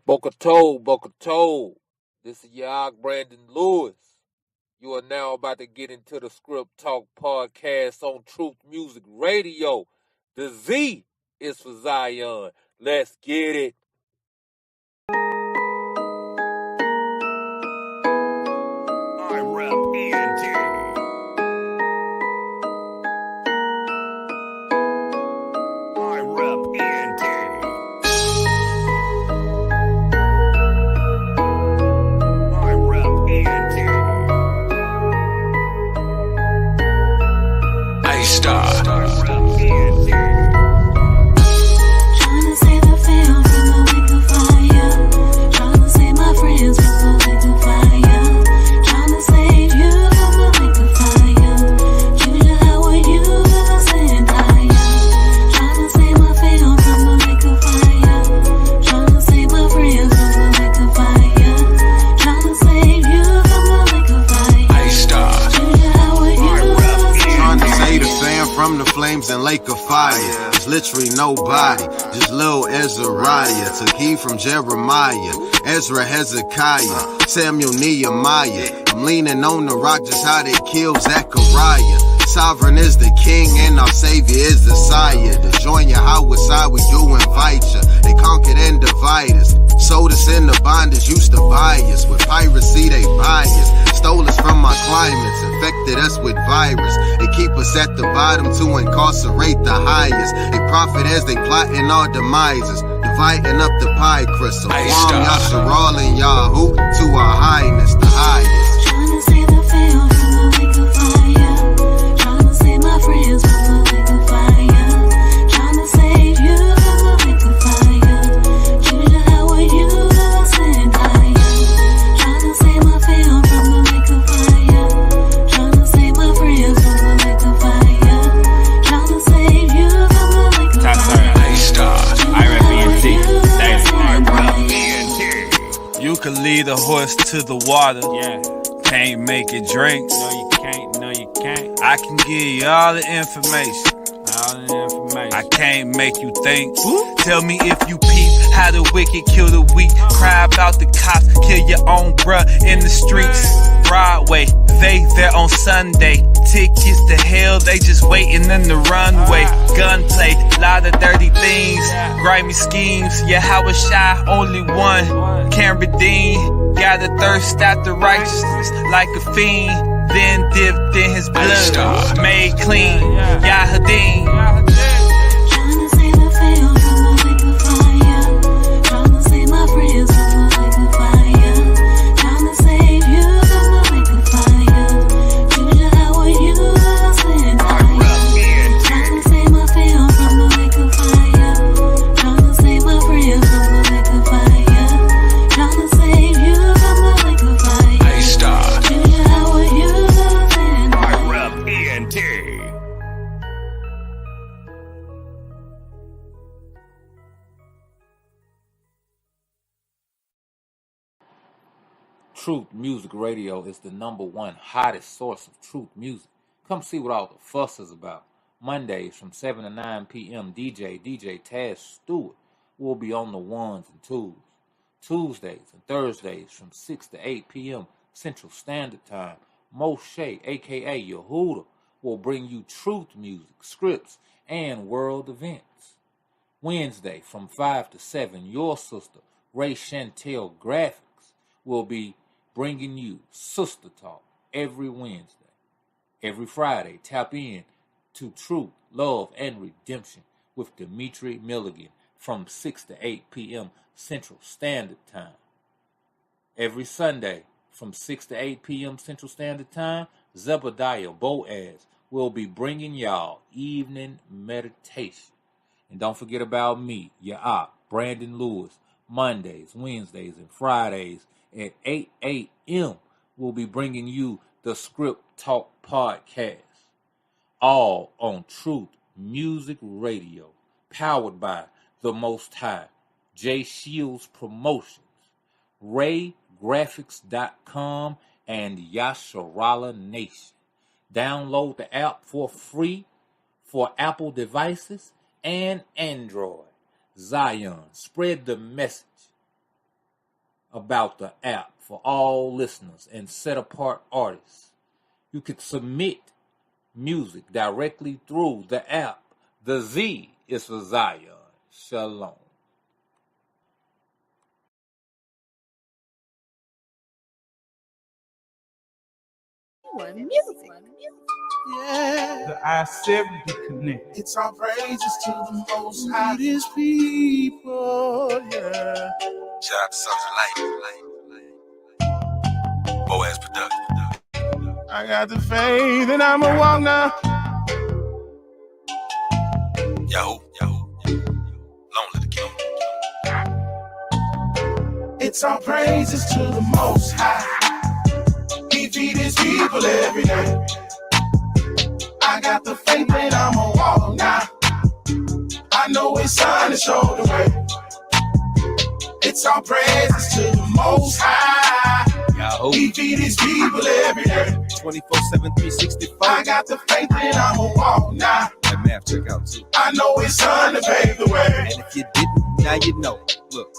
Bocato. This is your Brandon Lewis. You are now about to get into the Script Talk podcast on Truth Music Radio. The Z is for Zion. Let's get it. I rep ENT. I rep ENT. I rep ENT. I star. I rep ENT. Tryna save the fam from the lake of fire. Tryna save my friends from the lake of fire. Tryna save you from the lake of fire. Julia, how are you? I'm saying higher. Tryna save my fam from the lake of fire. Tryna save my friends from the lake of fire. Tryna save you from the lake of fire. I star. Julia, how are you? I'm saying Trying to save the higher. fam from the flames and lake of fire. There's literally nobody, just little Ezariah. Took heed from Jeremiah, Ezra, Hezekiah, Samuel, Nehemiah. I'm leaning on the rock, just how they killed Zechariah. Sovereign is the king and our savior is the sire. To join your house side, we do invite ya. They conquered and divide us. Sold us in the bondage, used to buy us. With piracy, they buy us. Stole us from our climates, infected us with virus. They keep us at the bottom to incarcerate the highest. They profit as they plotting our demises, dividing up the pie crystal. Hey, Kwam, stop. Yasharal, and Yahoo to our highness, the highest. Tryna save the fam from the lake of fire. Tryna save my friends from the lake of fire. Tryna save you from the lake of fire. Julia, how are you? I'm saying higher. Tryna save my fam from the lake of fire. Tryna save my friends from the lake of fire. Tryna save you from the lake of Top fire. I star. I rep ENT. Thanks. I rep ENT. You can lead a horse to the water. Yeah. Can't make it drink. No, you can't. No, you can't. I can give you all the information. All the information. I can't make you think. Tell me if you peep how the wicked kill the weak. Cry about the cops, kill your own bruh in the streets. Broadway, they there on Sunday. Tickets to hell, they just waiting in the runway. Gunplay, lot of dirty things, grimy schemes. Yeah, how was shy? Only one can redeem. Got a thirst after righteousness like a fiend. Then dipped in his blood, made clean. Yahadim. Tryna save the fam from the lake of fire. Tryna save my friends from the lake of fire. Tryna save you from the lake of fire. Julia, how are you? I'm saying higher. Tryna save my fam from the lake of fire. Tryna save my friends from the lake of fire. Tryna save you from the lake of fire. I star. Julia, how are you? I'm saying I higher. rep ENT. Truth Music Radio is the #1 hottest source of truth music. Come see what all the fuss is about. Mondays from 7 to 9 p.m. DJ Taz Stewart will be on the ones and twos. Tuesdays and Thursdays from 6 to 8 p.m. Central Standard Time, Moshe, a.k.a. Yehuda, will bring you truth music, scripts, and world events. Wednesday from 5 to 7, your sister, Ray Chantel Graphics, will be bringing you Sister Talk every Wednesday. Every Friday, tap in to Truth, Love, and Redemption with Dimitri Milligan from 6 to 8 p.m. Central Standard Time. Every Sunday from 6 to 8 p.m. Central Standard Time, Zebediah Boaz will be bringing y'all evening meditation. And don't forget about me, your op, Brandon Lewis, Mondays, Wednesdays, and Fridays at 8 a.m. We'll be bringing you the Script Talk podcast, all on Truth Music Radio, powered by the Most High, J Shields Promotions, RayGraphics.com, and Yasharala Nation. Download the app for free for Apple devices and Android. Zion, spread the message. about the app for all listeners and set apart artists. You could submit music directly through the app. The Z is for Zion. Shalom. The I-70 connect. It's our praises to the Most High. His people, yeah. Shout out to Sons of Light. Boaz Production. I got the faith and I'ma walk now. Yahoo. Long live the king. It's our praises to the Most High. He feed his people every day. I got the faith and I'ma walk now. I know his son to show the way. It's our praises to the Most High. Yahoo. He feed his people every day. 24/7, 365. I got the faith and I'ma walk now. That math check out too. I know his son to pave the way. And if you didn't, now you know. Look,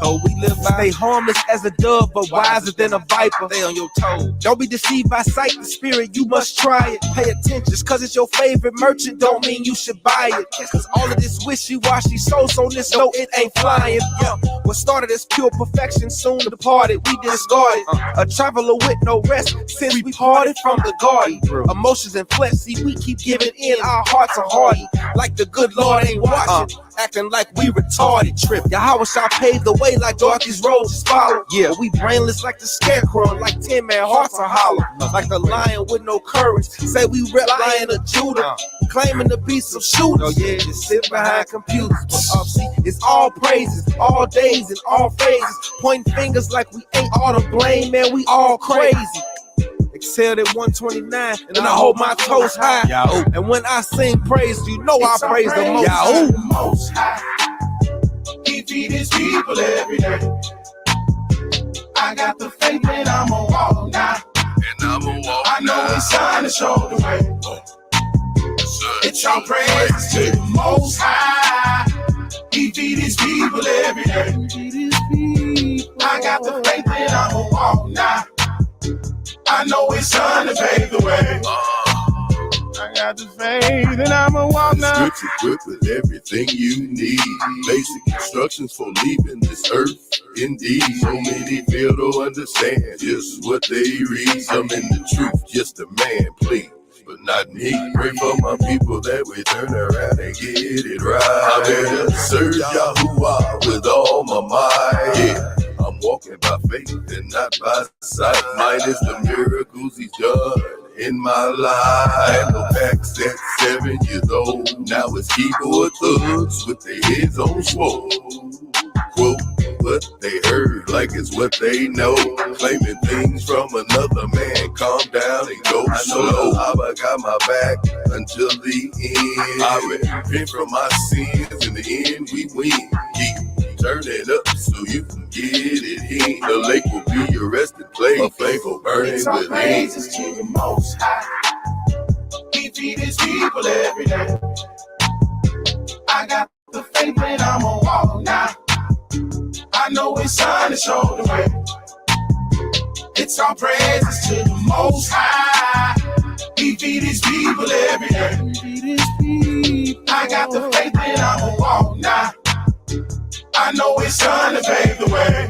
code we live by. Stay harmless as a dove, but wiser than a viper. Stay on your toes. Don't be deceived by sight, the spirit, you must try it. Pay attention, just cause it's your favorite merchant don't mean you should buy it. Cause all of this wishy-washy so-so-ness, no, it ain't flying. Yeah, what started as pure perfection soon departed, we discarded. A traveler with no rest since we parted from the garden. Emotions and flesh, see, we keep giving in, our hearts are hardened. Like the good Lord ain't watching, acting like we retarded. Trip, Yahweh shall pave the way like Dorothy's roads follow. Yeah, we brainless like the scarecrow, like 10-man hearts are hollow. Like the lion with no courage, say we rep Lion of Judah, claiming to be some shooters. Oh yeah, just sit behind computers. But see, it's all praises, all days and all phases. Pointing fingers like we ain't all to blame, man, we all crazy. Exhaled at 129, and I hold my toes high. Yahoo. And when I sing praise, you know I praise the Most High. The Most High. He feed his people every day. I got the faith and I'ma walk now. I know his son to show the way. It's our praises to the Most High. He feed his people every day. I got the faith and I'ma walk now. I know his son to pave the way. I got the faith and I'ma walk now. Scripture equipped with everything you need. Basic instructions for leaving this earth. Indeed, so many fail to understand just what they read. Some in the truth, just a man, please, but not me. Pray for my people that we turn around and get it right. I'm here to serve Yahuwah with all my might. Yeah. I'm walking by faith and not by sight. Minus the miracles he's done in my life. And the facts at 7 years old. Now it's keyboard thugs with their heads on swole. Quote what they heard like it's what they know. Claiming things from another man. Calm down and go slow. I got my back until the end. I repent from my sins. In the end we win. Keep turn it up so you can get it in. The lake will be your resting place. A faithful burning it's our within. praises to the Most High. He feed his people every day. I got the faith and I'ma walk now. I know his son to show the way. It's our praises to the Most High. He feed his people every day. I got the faith and I'ma walk now. I know his son to pave the way.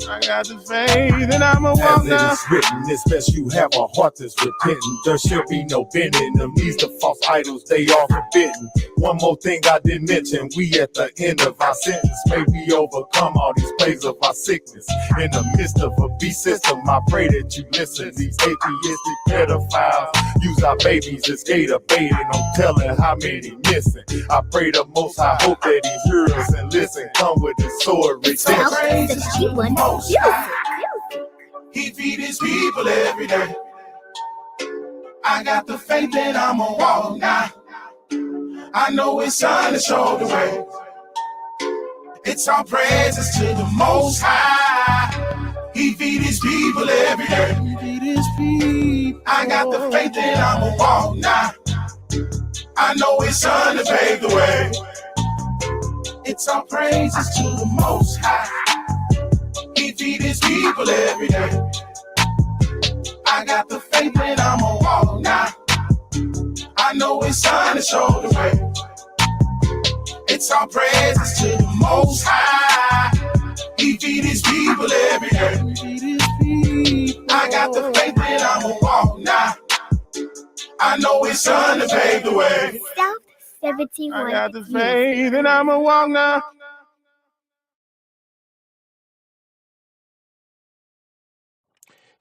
I got the faith and I'ma walk now. As it is written, it's best you have a heart that's repentant. There shall be no bending them knees to false idols, they are forbidden. One more thing I didn't mention, we at the end of our sentence. May we overcome all these plagues of our sickness. In the midst of a beast system, I pray that you listen. These atheistic pedophiles use our babies as gator baiting. I'm telling how many missing. I pray the Most High hope that he hears us and listen. Come with his sword, redemption. Praises to the Most High. He feed his people every day. I got the faith and I'ma walk now. I know his son to show the way. It's our praises to the Most High. He feed his people every day. I got the faith and I'ma walk now. I know his son to pave the way. It's our praises to the Most High. He feed his people every day. I got the faith and I'm a walk now. I know his son to show the way. It's all praises to the Most High. He feed his people every day. I got the faith and I'm a walk now. I know his son to pave the way. Ch.8-9. I got the faith and I'm a walk now.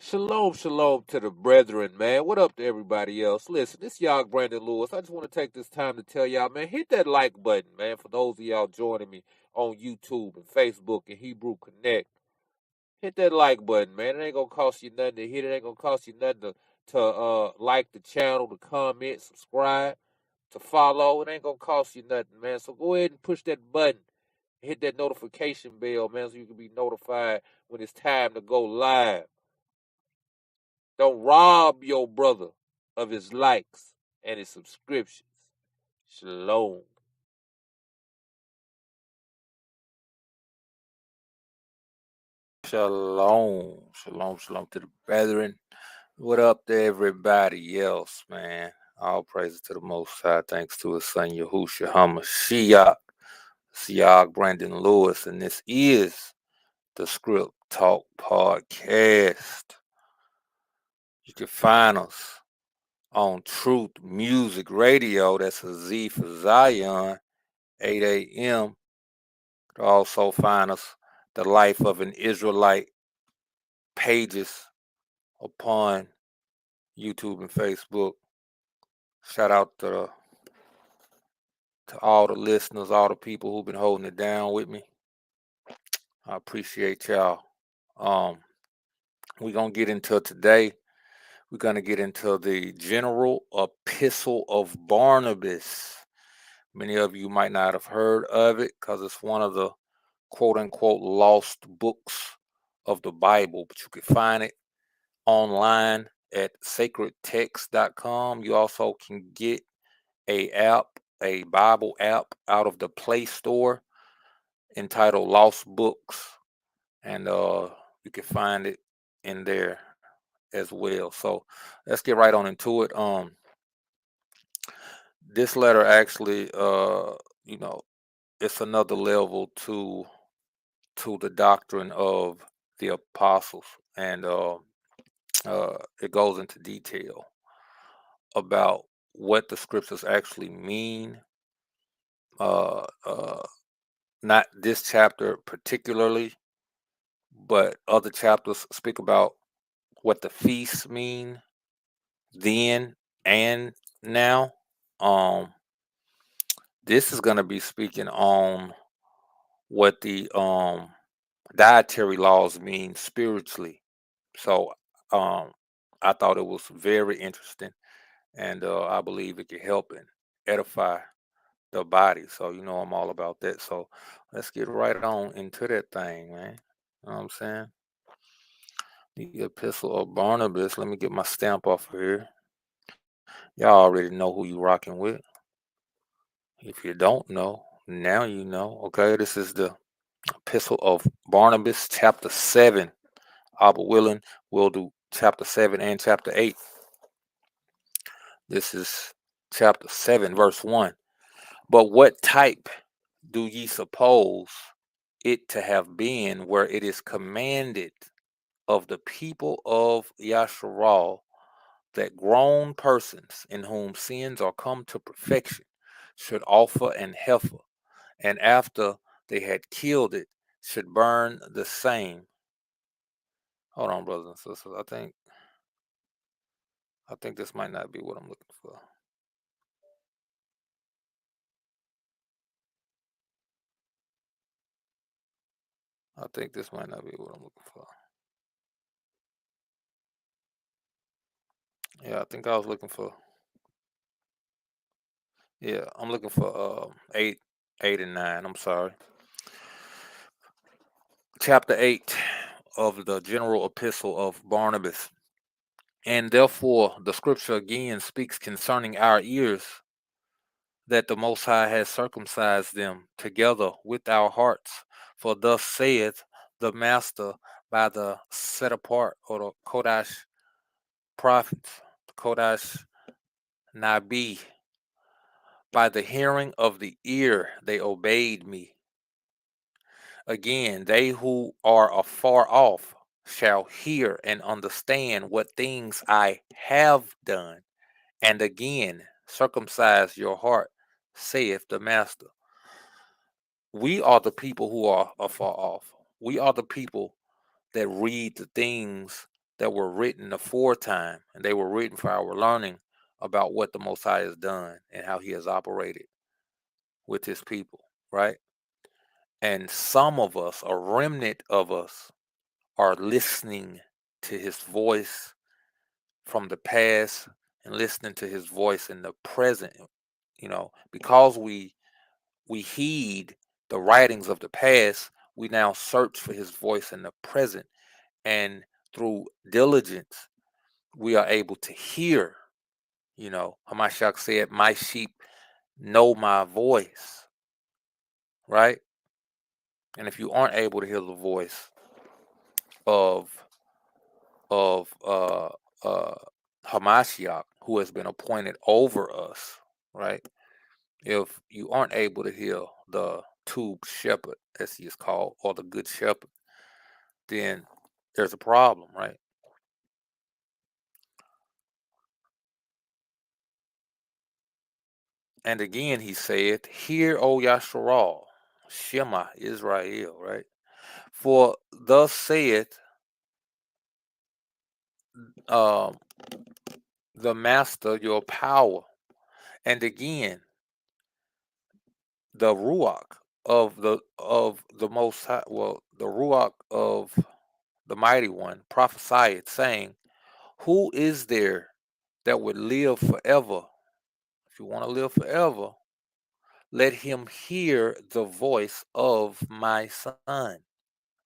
Shalom, shalom to the brethren, man. What up to everybody else? Listen, this y'all Brandon Lewis. I just want to take this time to tell y'all, man, hit that like button, man, for those of y'all joining me on YouTube and Facebook and Hebrew Connect. Hit that like button, man. It ain't gonna cost you nothing to hit it. Ain't gonna cost you nothing to like the channel, to comment, subscribe, to follow. It ain't gonna cost you nothing, man. So go ahead and push that button. Hit that notification bell, man, so you can be notified when it's time to go live. Don't rob your brother of his likes and his subscriptions. Shalom. Shalom. Shalom, shalom to the brethren. What up to everybody else, man? All praises to the Most High. Thanks to his son, Yahushua HaMashiach. Siag Brandon Lewis, and this is the Script Talk Podcast. You can find us on Truth Music Radio. That's a Z for Zion, 8 a.m. You can also find us, The Life of an Israelite, pages upon YouTube and Facebook. Shout out to all the listeners, all the people who've been holding it down with me. I appreciate y'all. We're going to get into today. We're going to get into the general Epistle of Barnabis. Many of you might not have heard of it because it's one of the quote-unquote lost books of the Bible, but you can find it online at sacredtext.com. You also can get a Bible app out of the Play Store entitled Lost Books, and you can find it in there as well. So let's get right on into it. This letter actually, it's another level to the doctrine of the apostles, and it goes into detail about what the scriptures actually mean. Not this chapter particularly, but other chapters speak about what the feasts mean then and now. This is going to be speaking on what the dietary laws mean spiritually. So I thought it was very interesting, and I believe it can help and edify the body. So I'm all about that. So let's get right on into that thing, man. You know what I'm saying? The Epistle of Barnabis. Let me get my stamp off of here. Y'all already know who you rocking with. If you don't know, now you know. Okay, this is the Epistle of Barnabis, chapter 7. Abba willing, we'll do chapter 7 and chapter 8. This is chapter 7, verse 1. But what type do ye suppose it to have been, where it is commanded of the people of Yasharal that grown persons in whom sins are come to perfection should offer an heifer, and after they had killed it, should burn the same? Hold on, brothers and sisters. I think this might not be what I'm looking for. I think this might not be what I'm looking for. Yeah, I think I was looking for. Yeah, I'm looking for 8 and 9. I'm sorry. Chapter 8 of the general epistle of Barnabas. And therefore the scripture again speaks concerning our ears, that the Most High has circumcised them together with our hearts. For thus saith the Master, by the set apart or the Kodash prophets, the Kodash Nabi. By the hearing of the ear they obeyed me. Again, they who are afar off shall hear and understand what things I have done. And again, circumcise your heart, saith the Master. We are the people who are afar off. We are the people that read the things that were written aforetime, and they were written for our learning about what the Most High has done and how he has operated with his people, right? And some of us, a remnant of us, are listening to his voice from the past and listening to his voice in the present, because we heed the writings of the past. We now search for his voice in the present, and through diligence we are able to hear. Hamashiach said, my sheep know my voice, right? And if you aren't able to hear the voice of of Hamashiach, who has been appointed over us, right? If you aren't able to hear the tube shepherd, as he is called, or the good shepherd, then there's a problem, right? And again, he said, hear, O Yasharal, Shema, Israel, right? For thus saith the Master, your power. And again, the Ruach of the Most High, well, the Ruach of the Mighty One prophesied, saying, who is there that would live forever? If you want to live forever, let him hear the voice of my son. Like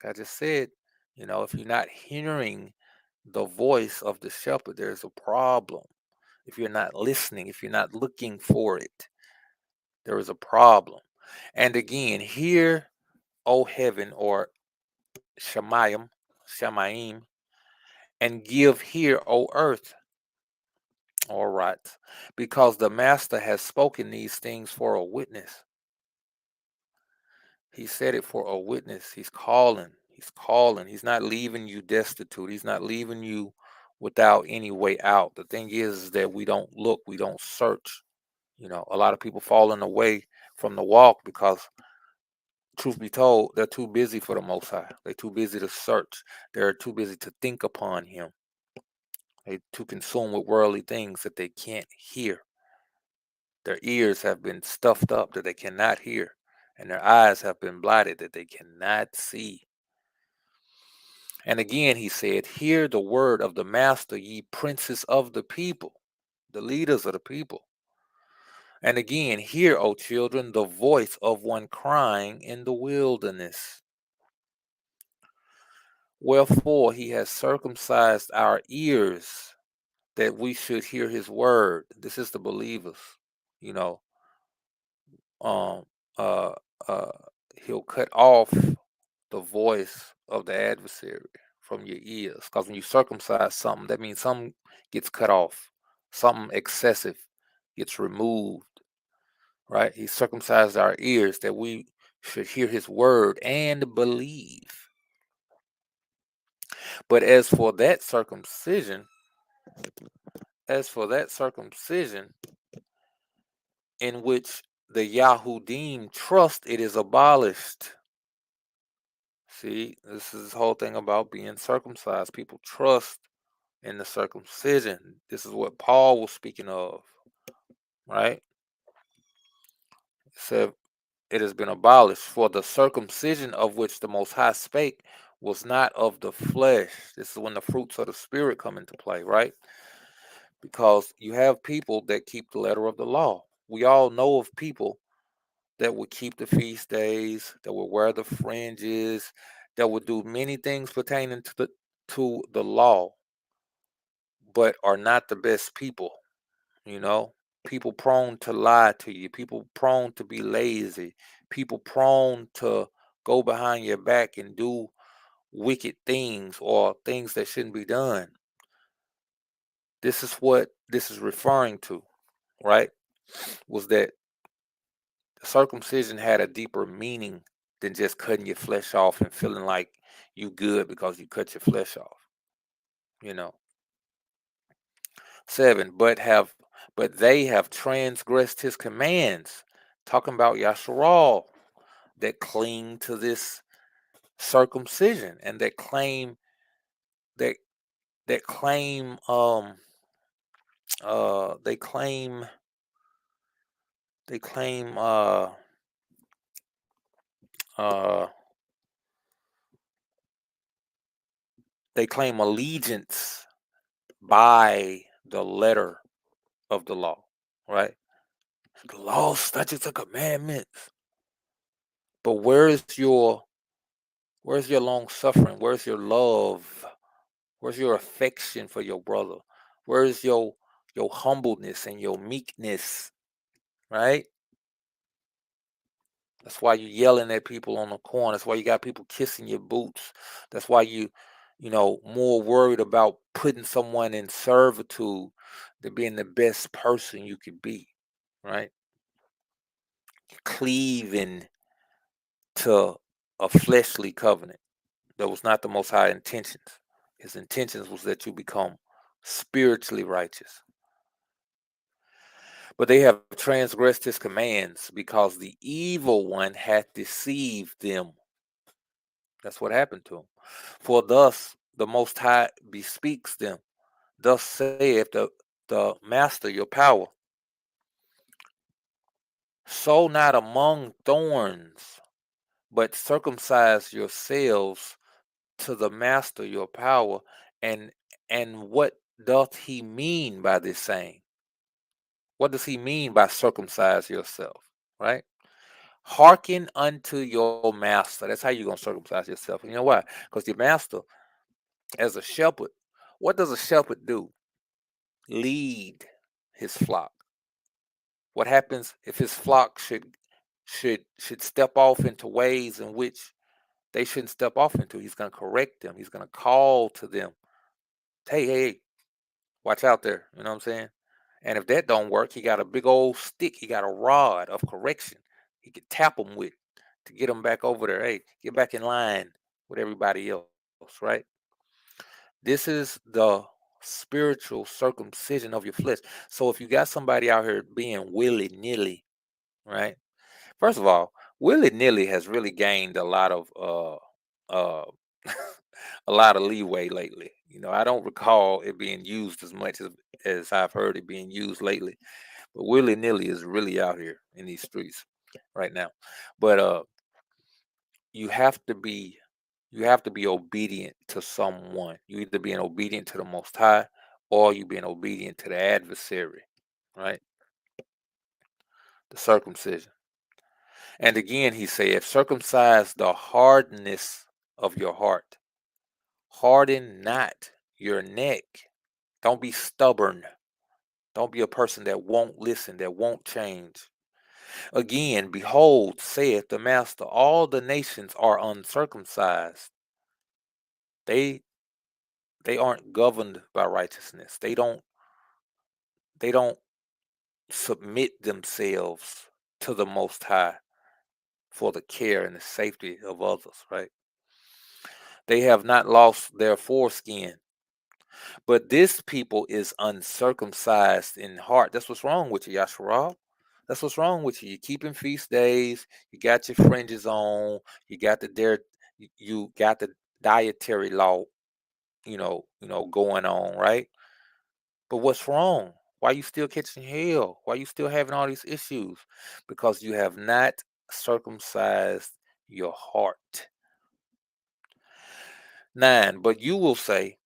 I just said, if you're not hearing the voice of the shepherd, there's a problem. If you're not listening, if you're not looking for it, there is a problem. And again, hear, O heaven, or Shemaim, and give here, O earth. All right. Because the Master has spoken these things for a witness. He said it for a witness. He's calling. He's calling. He's not leaving you destitute. He's not leaving you without any way out. The thing is that we don't look, we don't search. A lot of people falling away from the walk because, truth be told, they're too busy for the Most High. They're too busy to search. They're too busy to think upon him. They're too consumed with worldly things that they can't hear. Their ears have been stuffed up that they cannot hear, and their eyes have been blinded that they cannot see. And again, he said, hear the word of the Master, ye princes of the people, the leaders of the people. And again, hear, O children, the voice of one crying in the wilderness. Wherefore he has circumcised our ears that we should hear his word. This is the believers, you know. Um, uh, uh, he'll cut off the voice of the adversary from your ears. Because when you circumcise something, that means something gets cut off, something excessive gets removed, right? He circumcised our ears that we should hear his word and believe. But as for that circumcision in which the Yahudim trust, it is abolished. See, this is the whole thing about being circumcised. People trust in the circumcision. This is what Paul was speaking of, right? It said, it has been abolished. For the circumcision of which the Most High spake was not of the flesh. This is when the fruits of the Spirit come into play, right? Because you have people that keep the letter of the law. We all know of people that would keep the feast days, that would wear the fringes, that would do many things pertaining to the law, but are not the best people, people prone to lie to you, people prone to be lazy, people prone to go behind your back and do wicked things or things that shouldn't be done. This is what this is referring to, right? Was that the circumcision had a deeper meaning than just cutting your flesh off and feeling like you good because you cut your flesh off. 7, but they have transgressed his commands. Talking about Yasharal, that cling to this circumcision and that claim that that claim they claim they claim uh they claim allegiance by the letter of the law, right? The law, statutes, and commandments. But where's your long suffering? Where's your love? Where's your affection for your brother? Where's your humbleness and your meekness, right? That's why you yelling at people on the corner. That's why you got people kissing your boots. That's why more worried about putting someone in servitude than being the best person you could be, right? Cleaving to a fleshly covenant that was not the Most High intentions. His intentions was that you become spiritually righteous. But they have transgressed his commands because the evil one hath deceived them. That's what happened to them. For thus the Most High bespeaks them. Thus saith the Master, your power. Sow not among thorns, but circumcise yourselves to the Master, your power. And what doth he mean by this saying? What does he mean by circumcise yourself? Right? Hearken unto your master. That's how you're going to circumcise yourself. And you know why? Because your master, as a shepherd, what does a shepherd do? Lead his flock. What happens if his flock should step off into ways in which they shouldn't step off into? He's going to correct them. He's going to call to them. Hey, watch out there. You know what I'm saying? And if that don't work, he got a big old stick. He got a rod of correction. He could tap them with to get them back over there. Hey, get back in line with everybody else, right? This is the spiritual circumcision of your flesh. So if you got somebody out here being willy-nilly, right? First of all, willy-nilly has really gained a lot of uh a lot of leeway lately. I don't recall it being used as much as I've heard it being used lately. But willy-nilly is really out here in these streets right now. But you have to be obedient to someone. You either being obedient to the Most High or you being obedient to the adversary, right? The circumcision. And again, he said, circumcise the hardness of your heart. Harden not your neck. Don't be stubborn. Don't be a person that won't listen, that won't change. Again, behold, saith the Master, all the nations are uncircumcised. They aren't governed by righteousness. They don't submit themselves to the Most High for the care and the safety of others, right? They have not lost their foreskin. But this people is uncircumcised in heart. That's what's wrong with you, Yasharal. That's what's wrong with you. You're keeping feast days. You got your fringes on. You got you got the dietary law, going on, right? But what's wrong? Why you still catching hell? Why you still having all these issues? Because you have not circumcised your heart. 9, but you will say,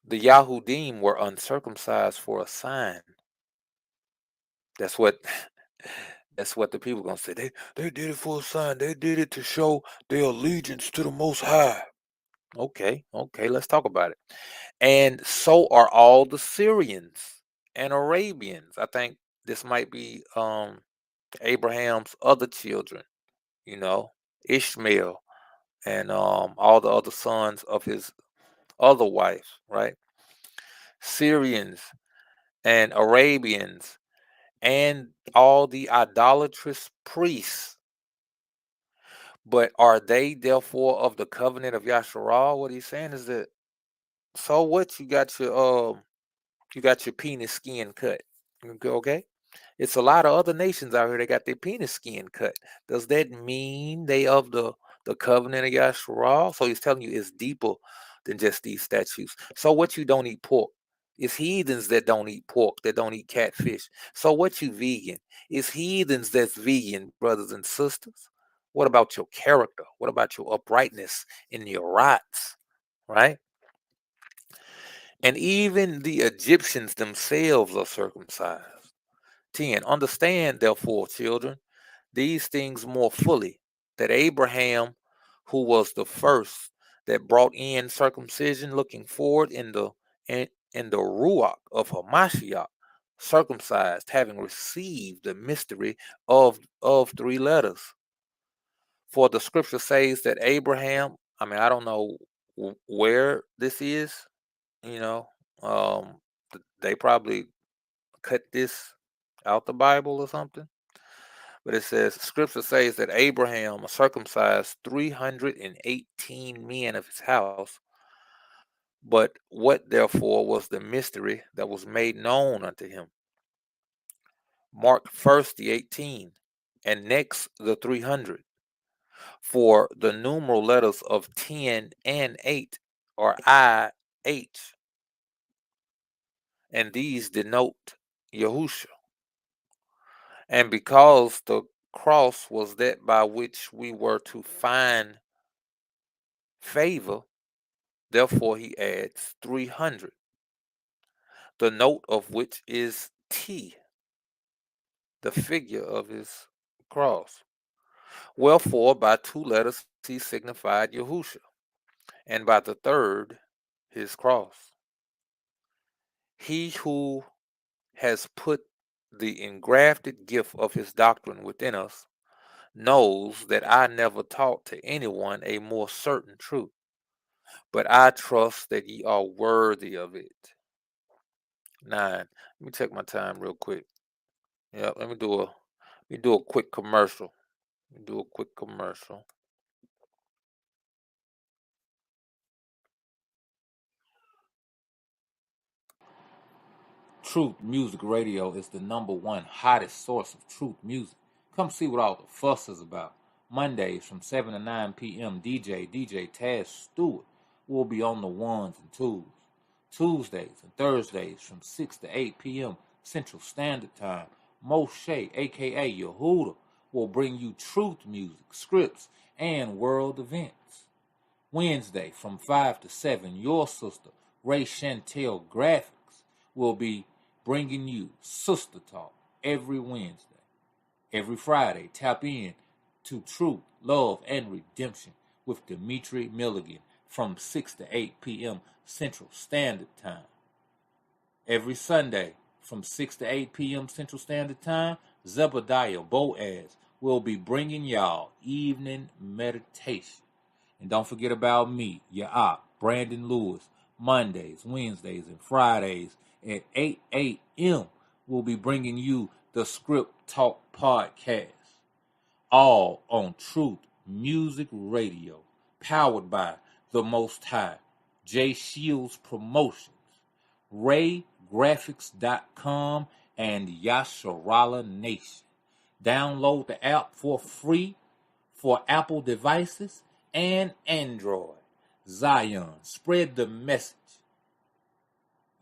the Yahudim were uncircumcised for a sign. That's what the people gonna say. They did it for a sign. They did it to show their allegiance to the Most High. Okay, let's talk about it. And so are all the Syrians and Arabians. I think this might be Abraham's other children, Ishmael and all the other sons of his other wives, right? Syrians and Arabians and all the idolatrous priests. But are they therefore of the covenant of Yasharal? What he's saying is that, so what, you got your penis skin cut. Okay? It's a lot of other nations out here that got their penis skin cut. Does that mean they of the covenant of Yasharal? So he's telling you it's deeper than just these statues. So what, you don't eat pork? It's heathens that don't eat pork, that don't eat catfish. So what, you vegan? It's heathens that's vegan, brothers and sisters. What about your character? What about your uprightness in your rights? Right? And even the Egyptians themselves are circumcised. 10. Understand, therefore, children, these things more fully, that Abraham, who was the first that brought in circumcision, looking forward in the Ruach of Hamashiach, circumcised, having received the mystery of three letters. For the scripture says that Abraham, I don't know where this is, you know, they probably cut this out the Bible or something. But it says, scripture says that Abraham circumcised 318 men of his house. But what therefore was the mystery that was made known unto him? Mark first the 18, and next the 300. For the numeral letters of 10 and 8 are IH, and these denote Yahusha. And because the cross was that by which we were to find favor, therefore he adds 300, the note of which is T, the figure of his cross. Wherefore by two letters he signified Yahusha, and by the third his cross. He who has put the engrafted gift of his doctrine within us knows that I never taught to anyone a more certain truth, but I trust that ye are worthy of it. 9. Let me take my time real quick. Yeah, let me do a quick commercial. Truth Music Radio is the #1 hottest source of truth music. Come see what all the fuss is about. Mondays from 7 to 9 p.m. DJ Taz Stewart will be on the ones and twos. Tuesdays and Thursdays from 6 to 8 p.m. Central Standard Time, Moshe, aka Yehuda, will bring you truth music, scripts, and world events. Wednesday from 5 to 7, your sister, Ray Chantel Graphics, will be bringing you Sister Talk every Wednesday. Every Friday, tap in to Truth, Love, and Redemption with Dimitri Milligan from 6 to 8 p.m. Central Standard Time. Every Sunday from 6 to 8 p.m. Central Standard Time, Zebediah Boaz will be bringing y'all evening meditation. And don't forget about me, your op, Brandon Lewis, Mondays, Wednesdays, and Fridays at 8 a.m. We'll be bringing you the Script Talk Podcast, all on Truth Music Radio, powered by the Most High, J Shields Promotions, RayGraphics.com, and Yasharala Nation. Download the app for free for Apple devices and Android. Zion, spread the message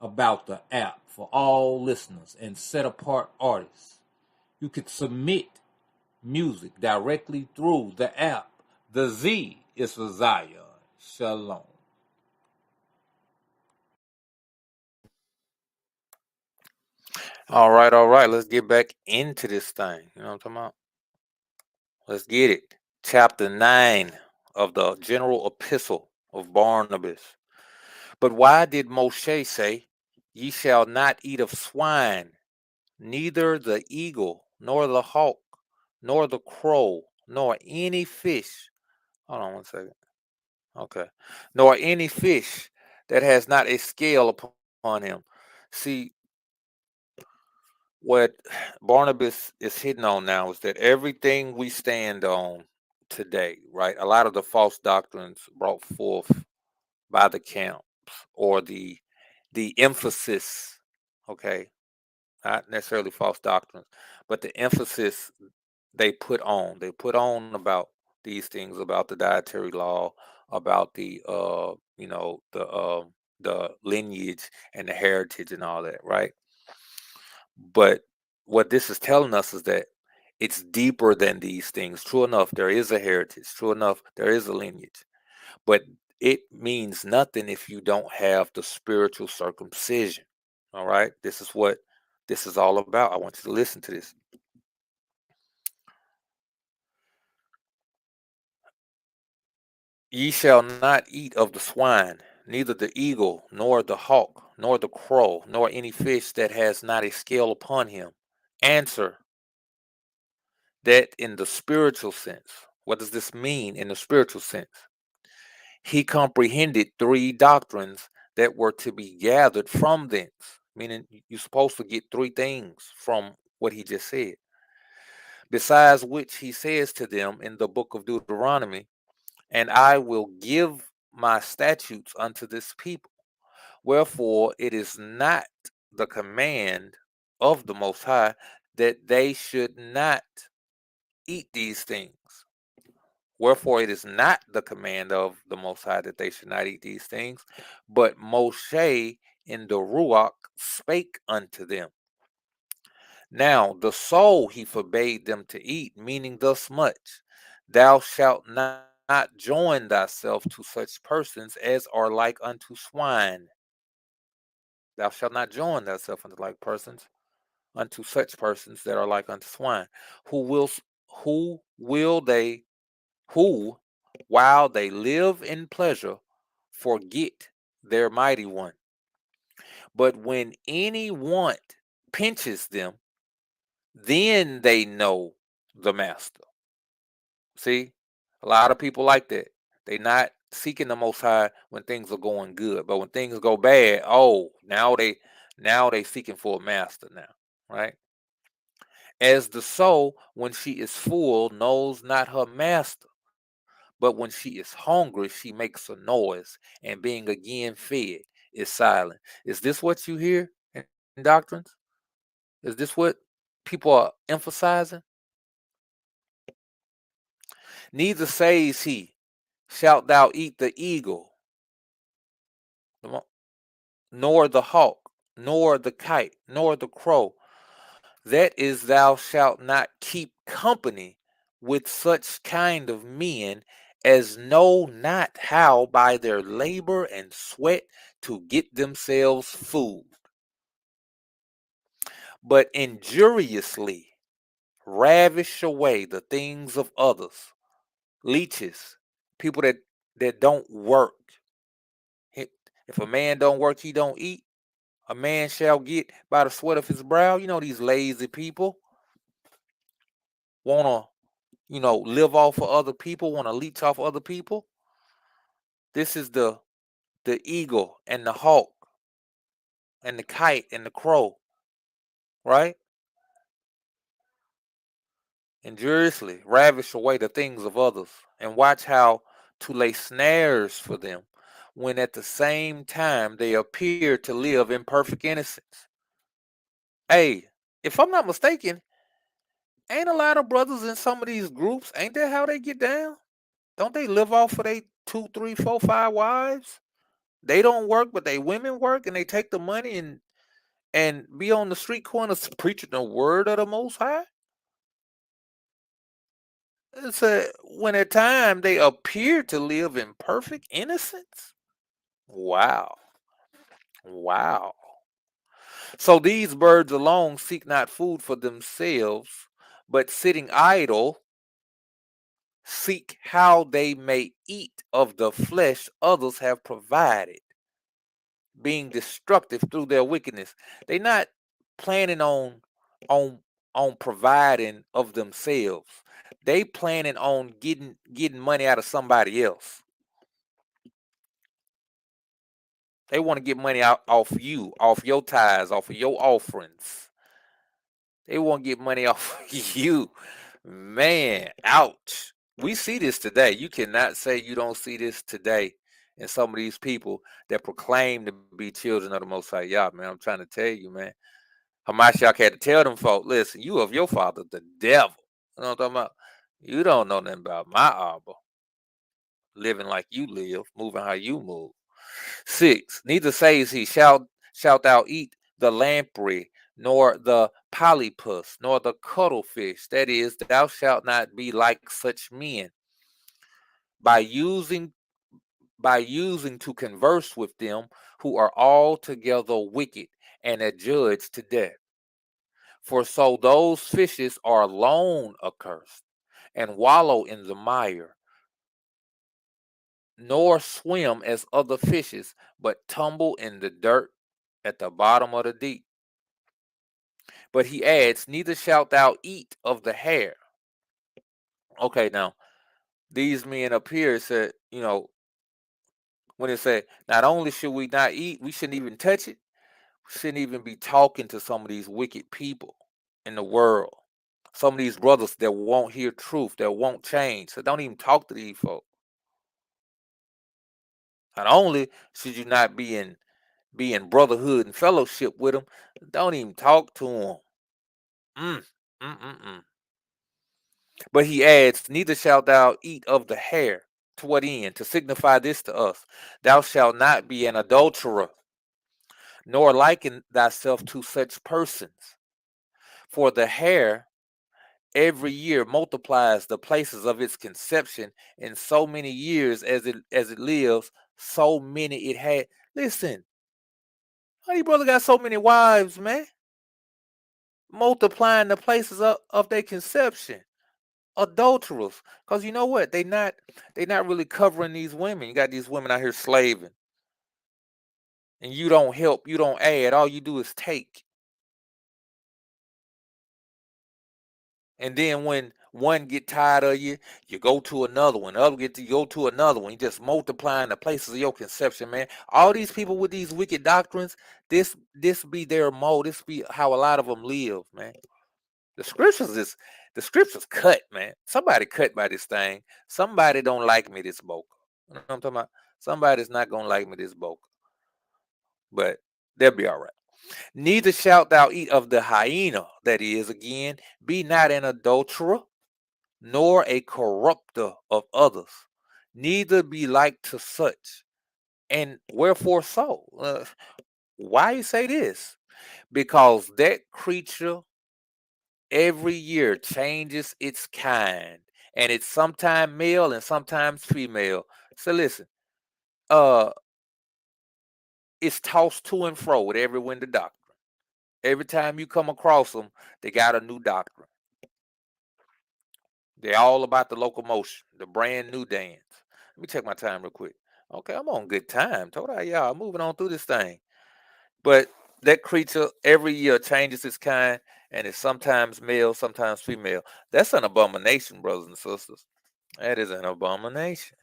about the app for all listeners and set apart artists. You could submit music directly through the app. The Z is for Zion. Shalom. All right. Let's get back into this thing. You know what I'm talking about? Let's get it. Chapter 9 of the general epistle of Barnabas. But why did Moshe say, ye shall not eat of swine, neither the eagle, nor the hawk, nor the crow, nor any fish? Hold on one second. Okay. Nor any fish that has not a scale upon him. See, what Barnabas is hitting on now is that everything we stand on today, right? A lot of the false doctrines brought forth by the camps or the emphasis, okay, not necessarily false doctrines, but the emphasis they put on about these things, about the dietary law, about the lineage and the heritage and all that, right? But what this is telling us is that it's deeper than these things. True enough, there is a heritage. True enough, there is a lineage. But it means nothing if you don't have the spiritual circumcision. All right? This is what this is all about. I want you to listen to this. Ye shall not eat of the swine, neither the eagle, nor the hawk, nor the crow, nor any fish that has not a scale upon him. Answer that in the spiritual sense. What does this mean in the spiritual sense? He comprehended three doctrines that were to be gathered from thence, meaning you're supposed to get three things from what he just said. Besides which he says to them in the book of Deuteronomy, and I will give my statutes unto this people. Wherefore it is not the command of the Most High that they should not eat these things. Wherefore it is not the command of the Most High that they should not eat these things, but Moshe in the Ruach spake unto them. Now the soul he forbade them to eat, meaning thus much, thou shalt not join thyself to such persons as are like unto swine. Thou shalt not join thyself unto such persons that are like unto swine, who will they who, while they live in pleasure, forget their mighty one. But when any want pinches them, then they know the master. See, a lot of people like that. They not seeking the Most High when things are going good, but when things go bad, oh, now they seeking for a master now, right? As the soul, when she is full, knows not her master. But when she is hungry, she makes a noise, and being again fed, is silent. Is this what you hear in doctrines? Is this what people are emphasizing? Neither says he, shalt thou eat the eagle, nor the hawk, nor the kite, nor the crow. That is, thou shalt not keep company with such kind of men as know not how by their labor and sweat to get themselves food, but injuriously ravish away the things of others. Leeches, people that don't work. If a man don't work, he don't eat. A man shall get by the sweat of his brow. You know, these lazy people wanna, live off of other people, wanna leech off other people. This is the eagle and the hawk and the kite and the crow, right? Injuriously ravish away the things of others, and watch how to lay snares for them, when at the same time they appear to live in perfect innocence. Hey, if I'm not mistaken, ain't a lot of brothers in some of these groups, ain't that how they get down? Don't they live off of they 2, 3, 4, 5 wives? They don't work, but they women work, and they take the money and be on the street corners preaching the word of the Most High. It's when at time they appear to live in perfect innocence. Wow. Wow. So these birds alone seek not food for themselves, but sitting idle, seek how they may eat of the flesh others have provided, being destructive through their wickedness. They not planning on on providing of themselves. They planning on getting money out of somebody else. They want to get money out off you, off your tithes, off of your offerings. They want to get money off you. Man, ouch. We see this today. You cannot say you don't see this today in some of these people that proclaim to be children of the Most High Yah, man. I'm trying to tell you, man. Hamashiach had to tell them folk, listen, you of your father, the devil. You know what I'm talking about? You don't know nothing about my Abba. Living like you live, moving how you move. 6. Neither says he, shalt thou eat the lamprey, nor the polypus, nor the cuttlefish. That is, thou shalt not be like such men. By using to converse with them who are altogether wicked and adjudged to death. For so those fishes are alone accursed, and wallow in the mire, nor swim as other fishes, but tumble in the dirt at the bottom of the deep. But he adds, neither shalt thou eat of the hare. Okay, now, these men up here said, when it said, not only should we not eat, we shouldn't even touch it. We shouldn't even be talking to some of these wicked people in the world. Some of these brothers that won't hear truth, that won't change. So don't even talk to these folks. Not only should you not be in brotherhood and fellowship with them, don't even talk to them. But he adds, neither shalt thou eat of the hare. To what end? To signify this to us. Thou shalt not be an adulterer, nor liken thyself to such persons. For the hare every year multiplies the places of its conception, in so many years as it lives, so many it had. Listen, how these brothers got so many wives, man? Multiplying the places of their conception. Adulterers. Because you know what? They not really covering these women. You got these women out here slaving. And you don't help, you don't add, all you do is take. And then when one get tired of you, you go to another one. The other you go to another one. You just multiplying the places of your conception, man. All these people with these wicked doctrines, this be their mode. This be how a lot of them live, man. The scriptures cut, man. Somebody cut by this thing. Somebody don't like me this boca. You know what I'm talking about? Somebody's not gonna like me this boca. But they'll be all right. Neither shalt thou eat of the hyena, that is, again, be not an adulterer, nor a corrupter of others, neither be like to such. And wherefore so? Why you say this? Because that creature every year changes its kind, and it's sometimes male and sometimes female. So listen, it's tossed to and fro with every wind of doctrine. Every time you come across them, they got a new doctrine. They're all about the locomotion, the brand new dance. Let me check my time real quick. Okay, I'm on good time. Told I y'all, moving on through this thing. But that creature every year changes its kind, and it's sometimes male, sometimes female. That's an abomination, brothers and sisters. That is an abomination.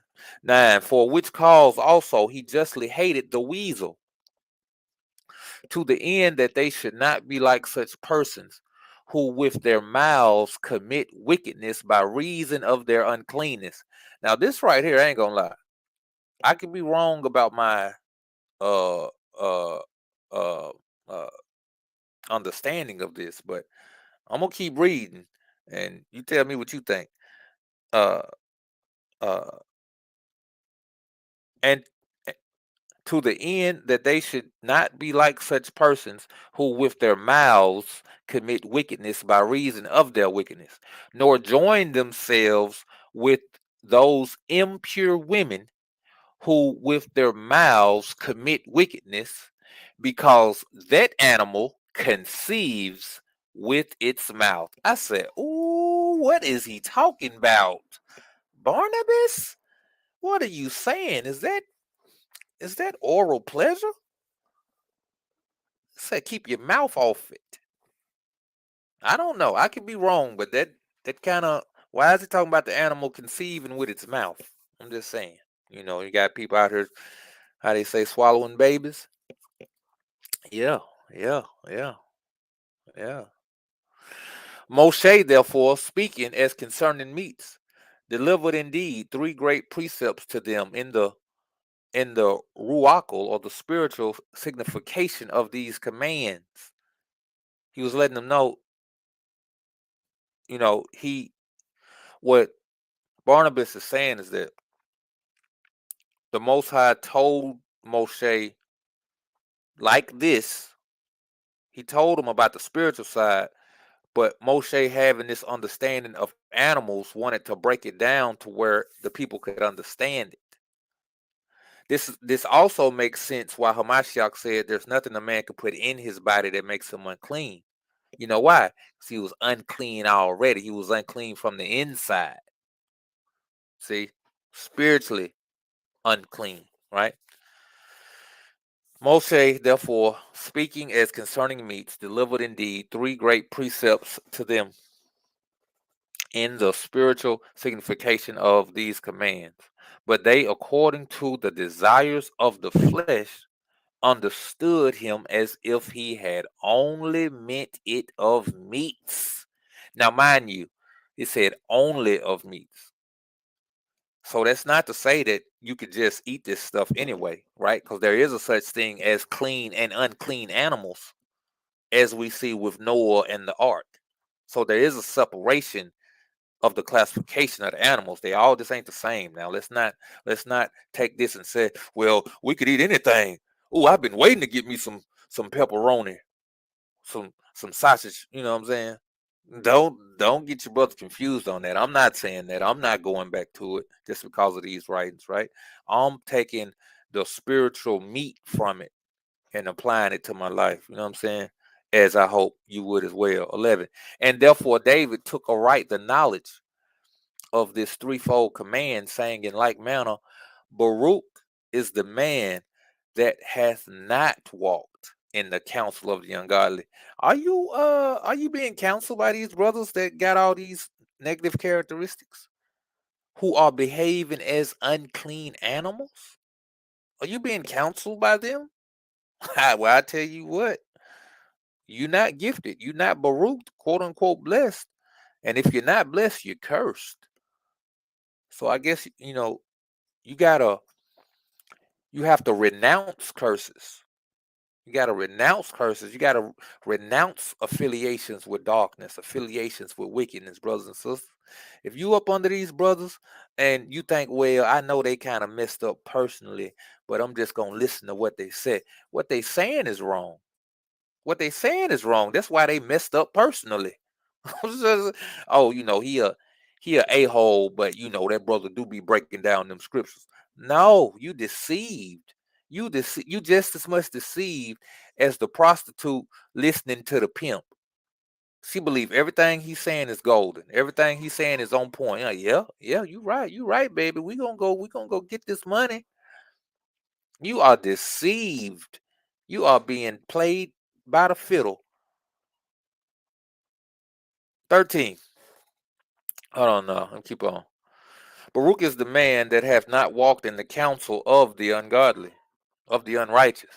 9, for which cause also he justly hated the weasel, to the end that they should not be like such persons, who with their mouths commit wickedness by reason of their uncleanness. Now, this right here, I ain't gonna lie. I could be wrong about my uh uh uh uh understanding of this, but I'm gonna keep reading and you tell me what you think. Uh uh and to the end that they should not be like such persons, who with their mouths commit wickedness by reason of their wickedness, nor join themselves with those impure women who with their mouths commit wickedness, because that animal conceives with its mouth. I said, ooh, what is he talking about? Barnabas? What are you saying? Is that oral pleasure? Said keep your mouth off it. I don't know. I could be wrong, but that kind of, why is it talking about the animal conceiving with its mouth? I'm just saying. You got people out here How they say swallowing babies? Yeah, yeah, yeah, yeah. Moshe, therefore, speaking as concerning meats, delivered indeed three great precepts to them in the ruachal, or the spiritual signification of these commands. He was letting them know, what Barnabas is saying is that the Most High told Moshe like this. He told him about the spiritual side, but Moshe, having this understanding of animals, wanted to break it down to where the people could understand it. This also makes sense why Hamashiach said there's nothing a man could put in his body that makes him unclean. You know why? Because he was unclean already. He was unclean from the inside. See? Spiritually unclean, right? Moshe, therefore, speaking as concerning meats, delivered indeed three great precepts to them in the spiritual signification of these commands. But they, according to the desires of the flesh, understood him as if he had only meant it of meats. Now, mind you, it said only of meats. So that's not to say that you could just eat this stuff anyway, right? Because there is a such thing as clean and unclean animals, as we see with Noah and the ark. So there is a separation of the classification of the animals. They all just ain't the same. Now let's not take this and say, well, we could eat anything. Oh, I've been waiting to get me some pepperoni, some sausage. You know what I'm saying? Don't get your brother confused on that. I'm not saying that. I'm not going back to it just because of these writings, right? I'm taking the spiritual meat from it and applying it to my life. You know what I'm saying? As I hope you would as well. 11. And therefore David took aright the knowledge of this threefold command, saying in like manner, Baruch is the man that hath not walked in the counsel of the ungodly. Are you being counseled by these brothers that got all these negative characteristics, who are behaving as unclean animals? Are you being counseled by them? Well, I tell you what, you're not gifted. You're not Baruch, quote unquote blessed. And if you're not blessed, you're cursed. So I guess you gotta you have to renounce curses. You got to renounce curses. You got to renounce affiliations with darkness, affiliations with wickedness, brothers and sisters. If you up under these brothers and you think, well, I know they kind of messed up personally, but I'm just going to listen to what they say. What they saying is wrong. What they saying is wrong. That's why they messed up personally. Oh, he a a-hole, but that brother do be breaking down them scriptures. No, you deceived. You just as much deceived as the prostitute listening to the pimp. She believe everything he's saying is golden. Everything he's saying is on point. Yeah, you right, baby. We gonna go get this money. You are deceived. You are being played by the fiddle. 13. Hold on now. Let me keep on. Baruch is the man that hath not walked in the counsel of the ungodly, of the unrighteous,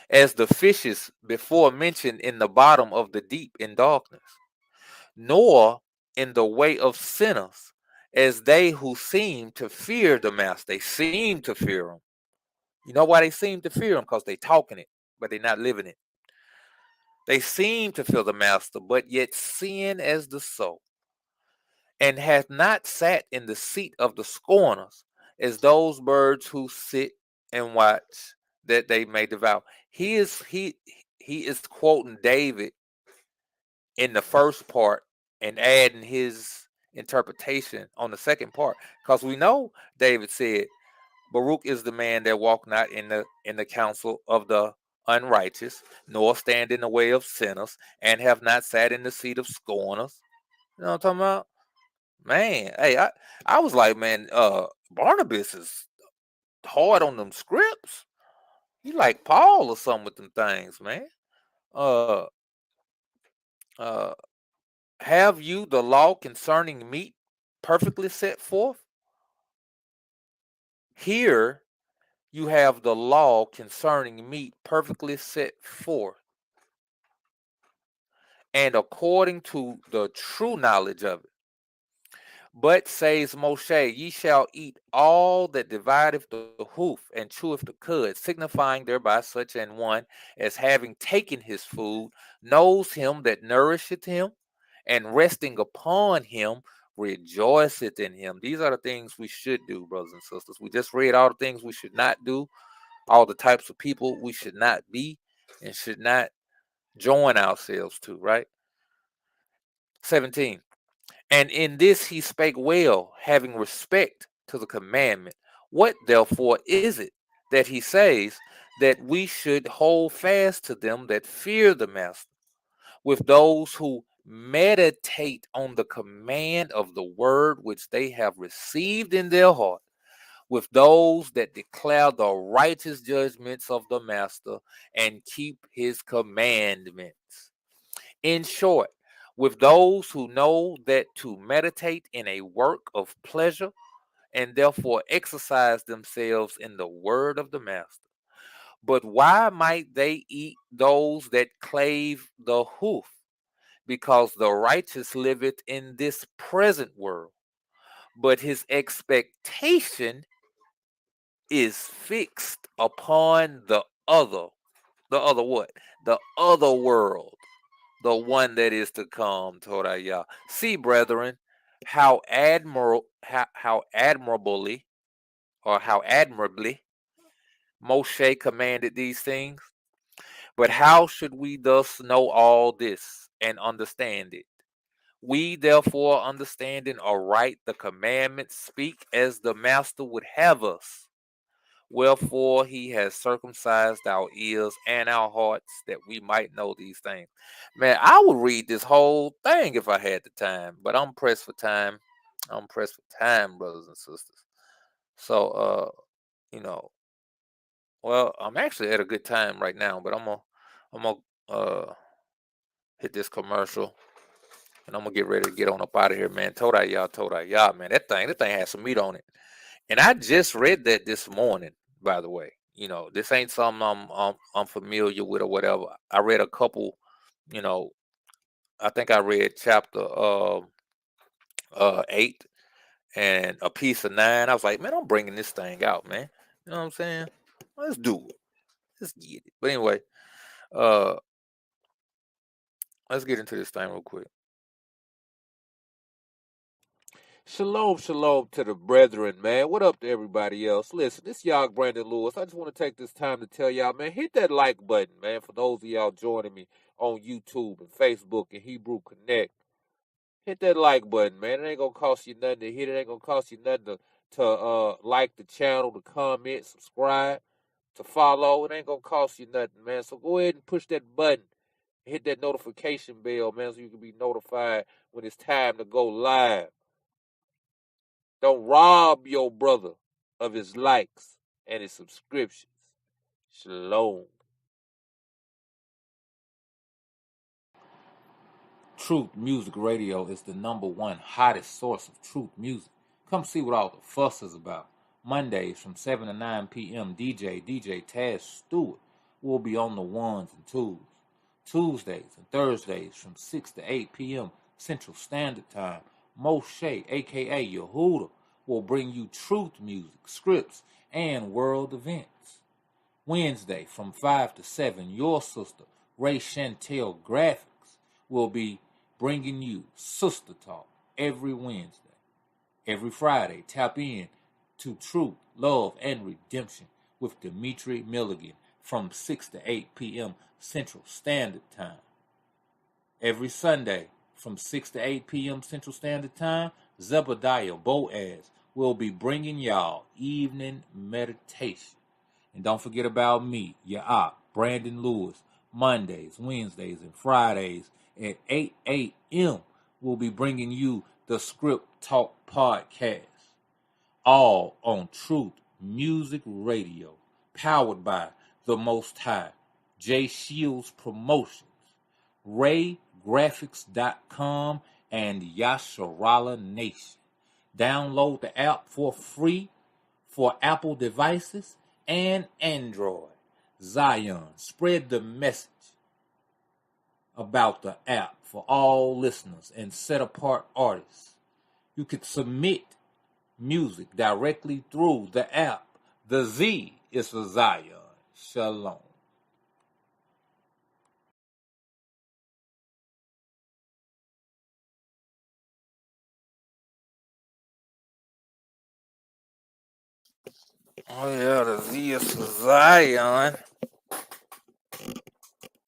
as the fishes before mentioned in the bottom of the deep in darkness, nor in the way of sinners, as they who seem to fear the master. They seem to fear him. You know why they seem to fear him? Because they talking it, but they're not living it. They seem to fear the master, but yet sin as the soul, and hath not sat in the seat of the scorners, as those birds who sit and watch that they may devour. He is quoting David in the first part and adding his interpretation on the second part, because we know David said, Baruch is the man that walk not in the counsel of the unrighteous, nor stand in the way of sinners, and have not sat in the seat of scorners. You know what I'm talking about? Man, hey, I was like, man, Barnabas is hard on them scripts. He like Paul or something with them things, man. Uh, uh, have you the law concerning meat perfectly set forth? Here you have the law concerning meat perfectly set forth, and according to the true knowledge of it. But says Moshe, ye shall eat all that divideth the hoof and cheweth the cud, signifying thereby such an one as having taken his food knows him that nourisheth him, and resting upon him rejoiceth in him. These are the things we should do, brothers and sisters. We just read all the things we should not do, all the types of people we should not be and should not join ourselves to, right? 17. And in this he spake well, having respect to the commandment. What therefore is it that he says that we should hold fast to them that fear the master, with those who meditate on the command of the word which they have received in their heart, with those that declare the righteous judgments of the master and keep his commandments? In short, with those who know that to meditate in a work of pleasure and therefore exercise themselves in the word of the master. But why might they eat those that clave the hoof? Because the righteous liveth in this present world, but his expectation is fixed upon the other. The other what? The other world. The one that is to come, Torah. See, brethren, how admirably Moshe commanded these things. But how should we thus know all this and understand it? We therefore, understanding aright the commandments, speak as the master would have us. Wherefore he has circumcised our ears and our hearts, that we might know these things. Man, I would read this whole thing if I had the time, but I'm pressed for time. I'm pressed for time, brothers and sisters. So, well, I'm actually at a good time right now, but I'm gonna hit this commercial, and I'm gonna get ready to get on up out of here, man. Toda ya, man. That thing has some meat on it. And I just read that this morning, by the way. This ain't something I'm familiar with or whatever. I read a couple, I think I read chapter 8 and a piece of 9. I was like, man, I'm bringing this thing out, man. You know what I'm saying? Let's do it. Let's get it. But anyway, let's get into this thing real quick. Shalom, shalom to the brethren, man. What up to everybody else? Listen, this y'all Brandon Lewis. I just want to take this time to tell y'all, man, hit that like button, man, for those of y'all joining me on YouTube and Facebook and Hebrew Connect. Hit that like button, man. It ain't going to cost you nothing to hit. It ain't going to cost you nothing to like the channel, to comment, subscribe, to follow. It ain't going to cost you nothing, man. So go ahead and push that button. Hit that notification bell, man, so you can be notified when it's time to go live. Don't rob your brother of his likes and his subscriptions. Shalom. Truth Music Radio is the #1 hottest source of truth music. Come see what all the fuss is about. Mondays from 7 to 9 p.m. DJ Taz Stewart will be on the ones and twos. Tuesdays and Thursdays from 6 to 8 p.m. Central Standard Time. Moshe, a.k.a. Yehuda, will bring you truth music, scripts, and world events. Wednesday from 5 to 7, your sister, Ray Chantel Graphics, will be bringing you Sister Talk every Wednesday. Every Friday, tap in to Truth, Love, and Redemption with Dimitri Milligan from 6 to 8 p.m. Central Standard Time. Every Sunday from 6 to 8 p.m. Central Standard Time, Zebediah Boaz will be bringing y'all evening meditation. And don't forget about me, your op, Brandon Lewis, Mondays, Wednesdays, and Fridays at 8 a.m. We'll be bringing you the Script Talk Podcast, all on Truth Music Radio, powered by the Most High, J Shields Promotions, RayGraphics.com, and Yasharala Nation. Download the app for free for Apple devices and Android. Zion, spread the message about the app for all listeners and set apart artists. You could submit music directly through the app. The Z is for Zion. Shalom. Oh yeah, the Z is for Zion.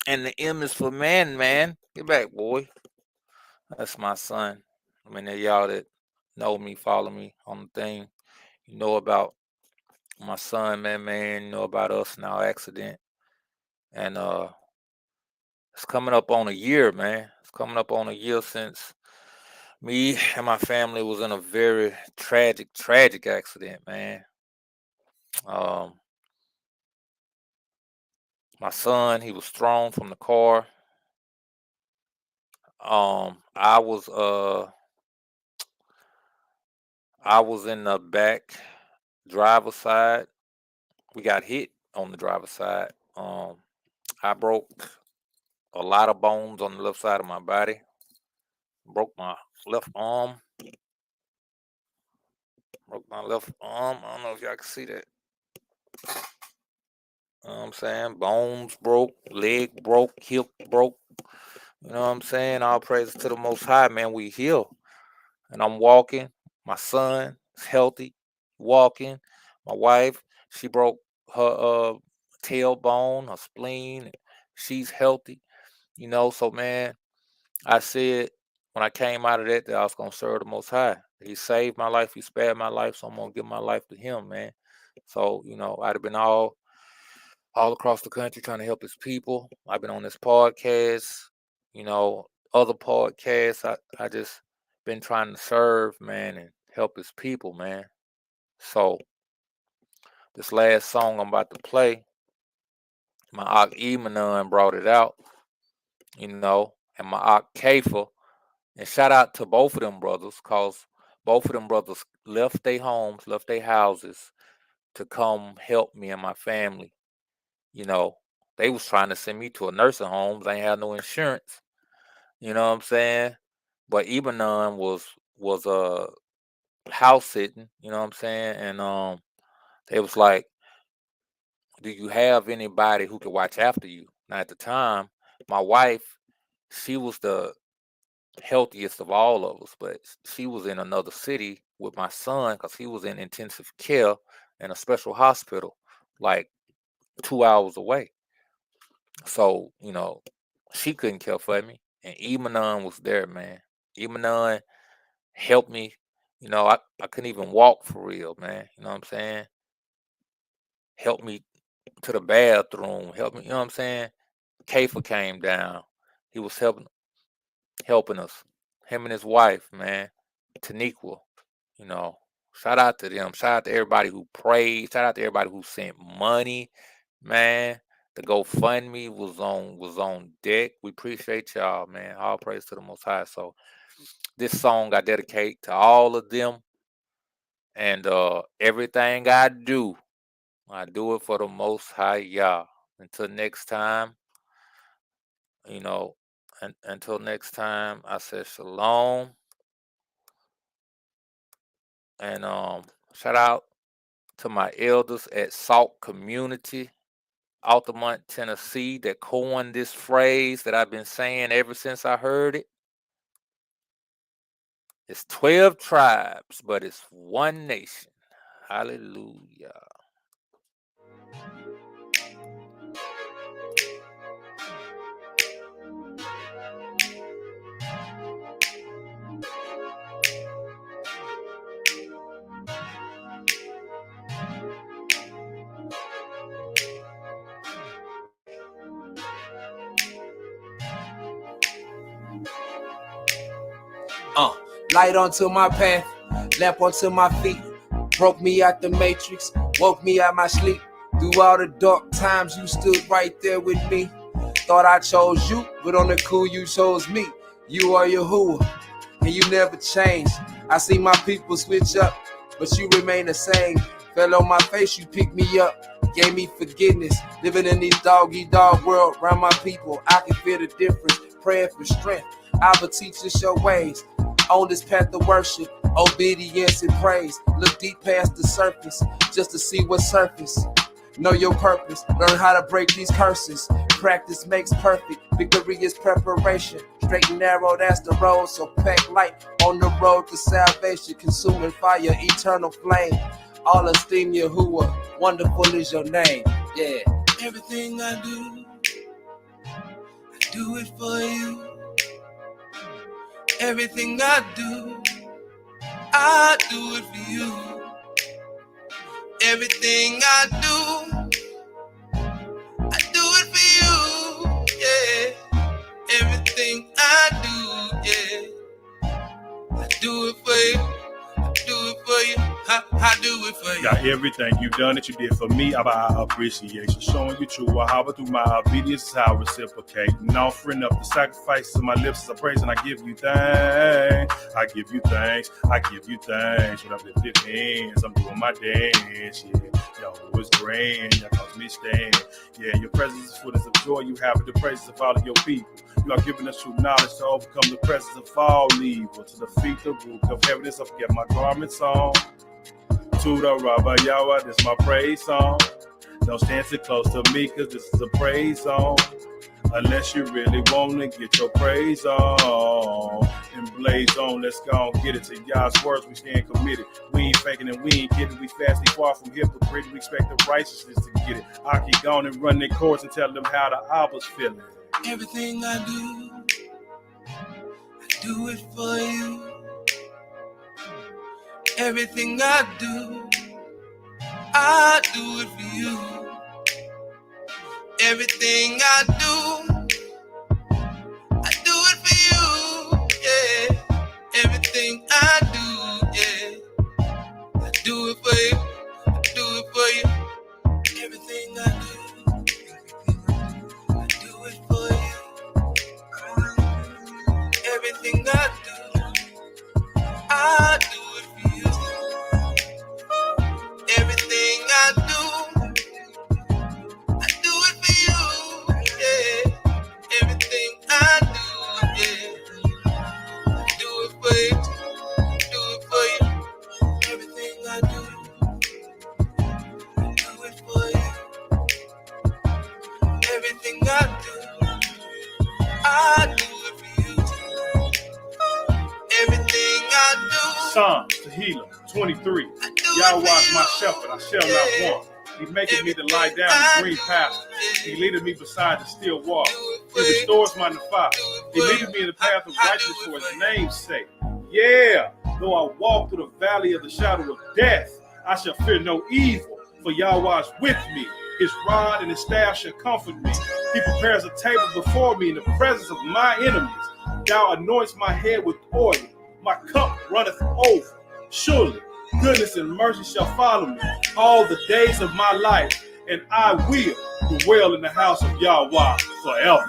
And the M is for man. Get back, boy. That's my son. I mean, y'all that know me, follow me on the thing, you know about my son, man, you know about us and our accident. And it's coming up on a year, man. It's coming up on a year since me and my family was in a very tragic accident, man. My son, he was thrown from the car. I was in the back driver's side. We got hit on the driver's side. I broke a lot of bones on the left side of my body. Broke my left arm. I don't know if y'all can see that. You know what I'm saying? Bones broke, leg broke, hip broke. You know what I'm saying? All praises to the Most High, man. We heal. And I'm walking. My son is healthy, walking. My wife, she broke her tailbone, her spleen. She's healthy. You know, so man, I said when I came out of that I was going to serve the Most High. He saved my life. He spared my life. So I'm going to give my life to him, man. So, you know, I'd have been all across the country trying to help his people. I've been on this podcast, you know, other podcasts. I just been trying to serve, man, and help his people, man. So this last song I'm about to play, my Ch.8-9 brought it out, you know, and my Kafa. And shout out to both of them brothers, because both of them brothers left their homes, left their houses to come help me and my family. You know, they was trying to send me to a nursing home. They ain't had no insurance. You know what I'm saying? But Ch.8-9 was house sitting, you know what I'm saying? And they was like, do you have anybody who could watch after you? Now at the time, my wife, she was the healthiest of all of us, but she was in another city with my son because he was in intensive care in a special hospital, like 2 hours away. So, you know, she couldn't care for me. And Ch.8-9 was there, man. Ch.8-9 helped me. You know, I couldn't even walk for real, man. You know what I'm saying? Helped me to the bathroom. Helped me, you know what I'm saying? Kafa came down. He was helping us. Him and his wife, man. Taniqua. You know. Shout out to them. Shout out to everybody who prayed. Shout out to everybody who sent money. Man. The GoFundMe was on deck. We appreciate y'all, man. All praise to the Most High. So this song I dedicate to all of them. And everything I do it for the Most High Yah. Until next time, you know, until next time, I said shalom. And shout out to my elders at Salt Community, Altamont, Tennessee, that coined this phrase that I've been saying ever since I heard it. It's 12 tribes, but it's one nation. Hallelujah. Light onto my path, lamp onto my feet. Broke me out the matrix, woke me out my sleep. Through all the dark times, you stood right there with me. Thought I chose you, but on the cool, you chose me. You are Yahuwah, and you never change. I see my people switch up, but you remain the same. Fell on my face, you picked me up. gave me forgiveness. Living in these dog-eat-dog world around my people, I can feel the difference. Praying for strength, I will teach us your ways. On this path of worship, obedience and praise. Look deep past the surface, just to see what's surface. Know your purpose, learn how to break these curses. Practice makes perfect, victory is preparation. Straight and narrow, that's the road, so pack light on the road to salvation. Consuming fire, eternal flame. All esteem Yahuwah, wonderful is your name. Yeah. Everything I do it for you. Everything I do it for you. Everything I do it for you. Yeah. Everything I do, yeah. I do it for you. I do it for you. I do it for you. Got everything you done that you did for me. Our appreciation, showing you true. How through my obedience, how I reciprocate. And offering up the sacrifice of my lips as I praise, and I give you thanks. I give you thanks. I give you thanks. When I lift hands, I'm doing my dance. Yeah, yo, it's grand. Y'all cause me stand. Yeah, your presence is fullness of joy. You have the praises of all of your people. You are giving us true knowledge to overcome the presence of all evil. To defeat the root of heaviness, I forget my garments on. To the Rabba Yahweh, this is my praise song. Don't stand too close to me, cause this is a praise song. Unless you really wanna get your praise on. And blaze on, let's go and get it. To Yah's words, we stand committed. We ain't faking and we ain't kidding. We fastly far from hypocrite. We expect the righteousness to get it. I keep going and run their course and tell them how the Abba's feeling. Everything I do it for you. Everything I do it for you. Everything I do it for you. Yeah. Everything I do, yeah. I do it for you. I do it for you. Everything I do it for you. Everything I do it for you. Everything I do it for you. Yeah. Everything I do, yeah. I do it for you. Do it for you. Everything I do it for you. Everything I do it for you. Everything I do. Psalms, Tehillah, 23. Yahweh is my shepherd, I shall not want. He maketh me to lie down in green pastures. He leadeth me beside the still water. He restores my nefas. He leadeth me in the path of righteousness for his name's sake. Yeah, though I walk through the valley of the shadow of death, I shall fear no evil, for Yahweh is with me. His rod and his staff shall comfort me. He prepares a table before me in the presence of my enemies. Thou anoints my head with oil. My cup runneth over. Surely goodness and mercy shall follow me all the days of my life, and I will dwell in the house of Yahweh forever.